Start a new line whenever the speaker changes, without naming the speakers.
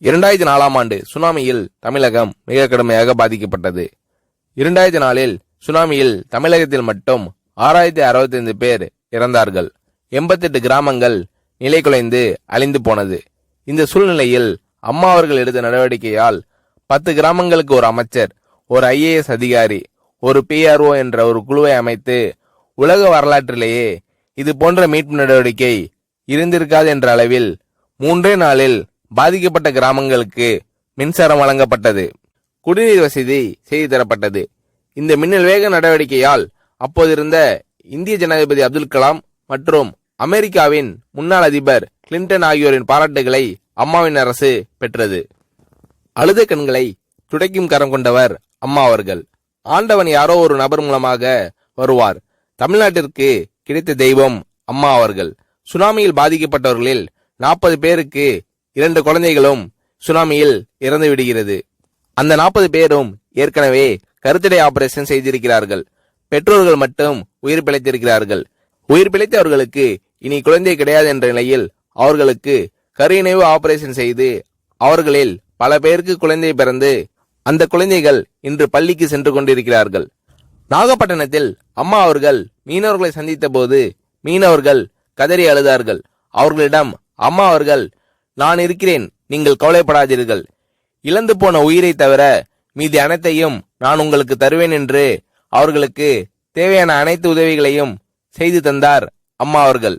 2004ஆம் ஆண்டு சுனாமியில் தமிழகம் மிக கடுமையாக பாதிக்கப்பட்டது. 2004இல் சுனாமியில் தமிழகத்தில் மட்டும் 6065 பேர் இறந்தார்கள். 88 கிராமங்கள் நிலைகுலைந்து அழிந்து போனது. இந்த சூழ்நிலையில் அம்மா அவர்கள் எடுத்த நடவடிக்கையால் 10 கிராமங்களுக்கு ஒரு அமைச்சர், ஒரு IAS அதிகாரி, ஒரு PRO என்ற ஒரு குழுவை அமைத்து உலக வரலாற்றிலேயே இது போன்ற மீட்பு நடவடிக்கை இருந்திருக்காது என்ற அளவில் 3 நாளில் பாதிக்கப்பட்ட கிராமங்களுக்கு மின்சாரம் வழங்கப்பட்டது. குடிநீர் வசதி செய்து தரப்பட்டது. இந்த மின்னல் வேக நடவடிக்கையால் அப்போதிருந்த இந்திய ஜனாதிபதி அப்துல் கலாம் மற்றும் அமெரிக்காவின் முன்னாள் அதிபர் கிளின்டன் ஆகியோரின் பாராட்டுகளை அம்மாவின் அரசு பெற்றது. அழுத கண்களை துடைக்கும் கரம் கொண்டவர் அம்மா அவர்கள். ஆண்டவன் யாரோ ஒரு நபர் மூலமாக வருவார். தமிழ்நாட்டிற்கு கிடைத்த தெய்வம் அம்மா அவர்கள். சுனாமியில் பாதிக்கப்பட்டவர்களில் 40 பேருக்கு 2 குழந்தைகளும் சுனாமியில் இறந்து விடுகிறது. அந்த 40 பேரும் ஏற்கனவே கருத்தடை ஆபரேஷன் செய்திருக்கிறார்கள். பெற்றோர்கள் மட்டும் உயிர் பிழைத்திருக்கிறார்கள். உயிர் பிழைத்தவர்களுக்கு இனி குழந்தை கிடையாது என்ற நிலையில் அவர்களுக்கு கருணைவு ஆபரேஷன் செய்து அவர்களில் பல பேருக்கு குழந்தை பிறந்து அந்த குழந்தைகள் இன்று பள்ளிக்கு சென்று கொண்டிருக்கிறார்கள். நாகப்பட்டினத்தில் அம்மா அவர்கள் மீனவர்களை சந்தித்த போது மீனவர்கள் கதறி அழுதார்கள். அவர்களிடம் அம்மா அவர்கள், நான் இருக்கிறேன், நீங்கள் கவலைப்படாதீர்கள், இழந்து போன உயிரை தவிர மீதி அனைத்தையும் நான் உங்களுக்கு தருவேன் என்று அவர்களுக்கு தேவையான அனைத்து உதவிகளையும் செய்து தந்தார் அம்மா அவர்கள்.